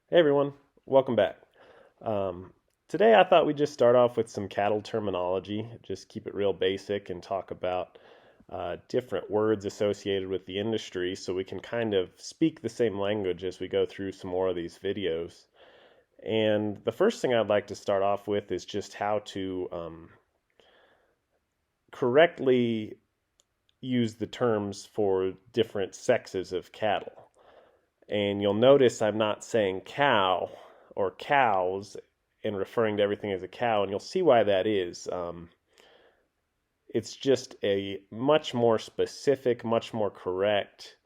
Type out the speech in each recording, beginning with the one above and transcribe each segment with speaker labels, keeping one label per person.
Speaker 1: Hey everyone, welcome back. Um, Today I thought we'd just start off with some cattle terminology, just keep it real basic and talk about different words associated with the industry so we can kind of speak the same language as we go through some more of these videos. And the first thing I'd like to start off with is just how to correctly use the terms for different sexes of cattle. And you'll notice I'm not saying cow or cows and referring to everything as a cow, and you'll see why that is. It's just a much more specific, much more correct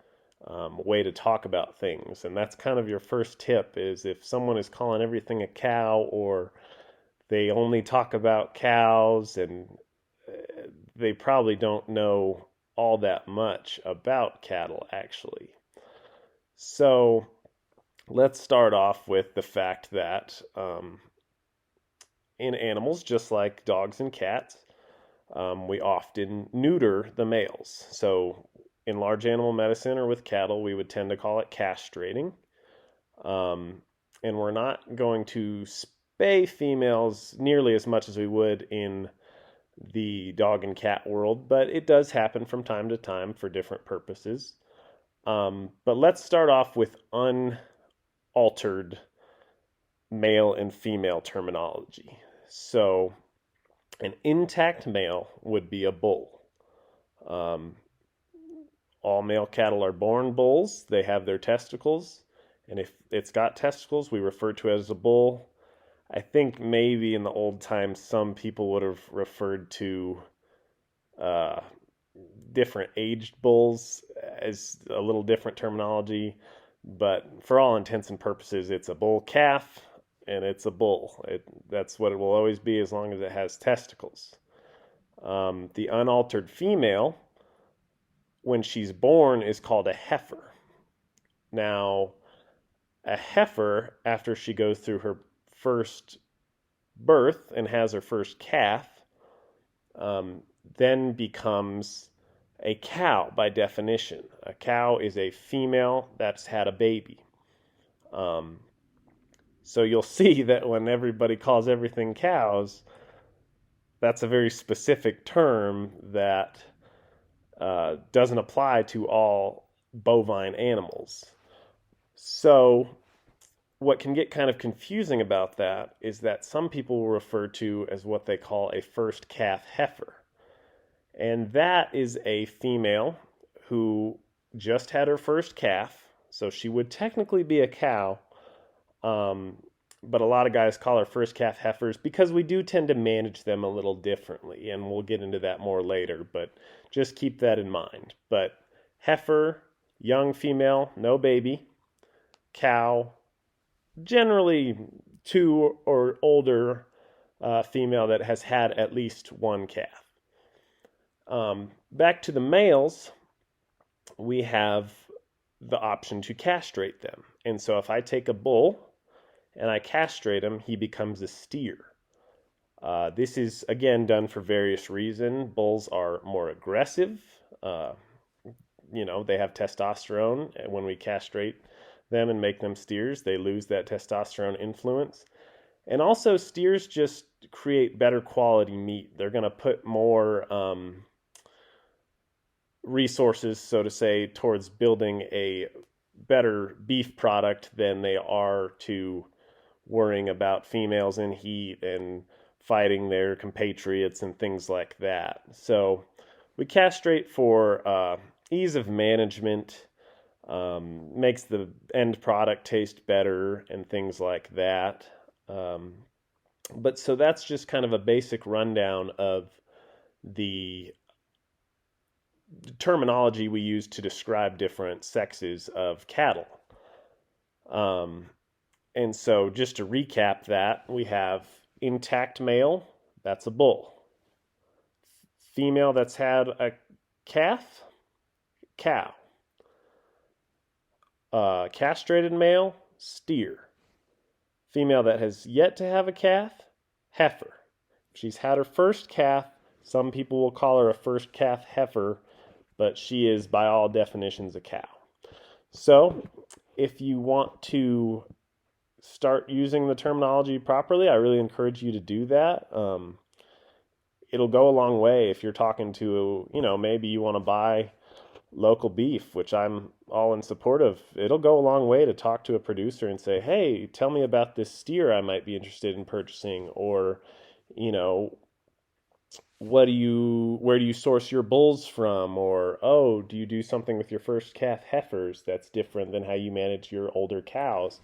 Speaker 1: way to talk about things. And that's kind of your first tip is if someone is calling everything a cow or they only talk about cows and they probably don't know all that much about cattle actually. So let's start off with the fact that in animals, just like dogs and cats, we often neuter the males. So in large animal medicine or with cattle, we would tend to call it castrating. Um, and we're not going to spay females nearly as much as we would in the dog and cat world, but it does happen from time to time for different purposes. But let's start off with unaltered male and female terminology. So, an intact male would be a bull. Um, all male cattle are born bulls. They have their testicles. And if it's got testicles, we refer to it as a bull. I think maybe in the old times, some people would have referred to uh, different aged bulls as a little different terminology. But for all intents and purposes, it's a bull calf and it's a bull. That's what it will always be as long as it has testicles. The unaltered female, when she's born, is called a heifer. Now, a heifer, after she goes through her first birth and has her first calf, then becomes a cow by definition. A cow is a female that's had a baby. Um, so you'll see that when everybody calls everything cows, that's a very specific term that doesn't apply to all bovine animals. So, what can get kind of confusing about that is that some people will refer to as what they call a first calf heifer. And that is a female who just had her first calf, so she would technically be a cow, um, but a lot of guys call her first calf heifers because we do tend to manage them a little differently, and we'll get into that more later, but just keep that in mind. But heifer, young female, no baby, cow, generally two or older female that has had at least one calf. Back to the males, we have the option to castrate them. And so if I take a bull and I castrate him, he becomes a steer. This is, again, done for various reasons. Bulls are more aggressive. Uh, they have testosterone. And when we castrate them and make them steers, they lose that testosterone influence. And also, steers just create better quality meat. They're going to put more resources, so to say, towards building a better beef product than they are to worrying about females in heat and fighting their compatriots and things like that. So we castrate for ease of management, makes the end product taste better and things like that. But so that's just kind of a basic rundown of the terminology we use to describe different sexes of cattle. Um, and so, just to recap that, we have intact male, that's a bull. Female that's had a calf, cow. Castrated male, steer. Female that has yet to have a calf, heifer. If she's had her first calf, some people will call her a first calf heifer, but she is, by all definitions, a cow. So, if you want to start using the terminology properly, I really encourage you to do that. It'll go a long way if you're talking to, maybe you want to buy local beef, which I'm all in support of. It'll go a long way to talk to a producer and say, hey, tell me about this steer I might be interested in purchasing, or, you know, where do you source your bulls from? Or, oh, do you do something with your first calf heifers that's different than how you manage your older cows?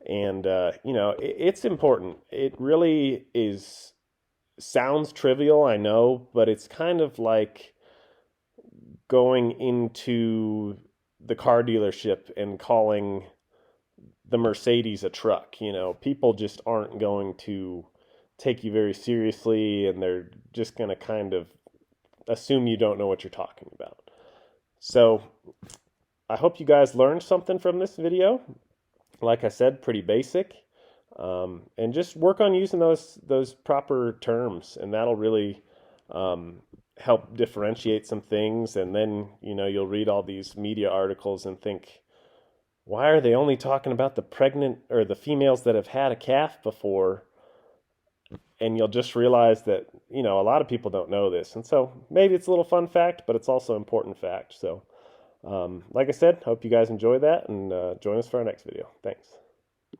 Speaker 1: And, it's important. It really is, sounds trivial, I know, but it's kind of like going into the car dealership and calling the Mercedes a truck. People just aren't going to take you very seriously, and they're just going to kind of assume you don't know what you're talking about. So I hope you guys learned something from this video. Like I said, pretty basic. And just work on using those proper terms, and that'll really help differentiate some things. And then you'll read all these media articles and think, why are they only talking about the pregnant or the females that have had a calf before? And you'll just realize that a lot of people don't know this, and so maybe it's a little fun fact, but it's also an important fact. So like I said, hope you guys enjoy that, and join us for our next video. Thanks.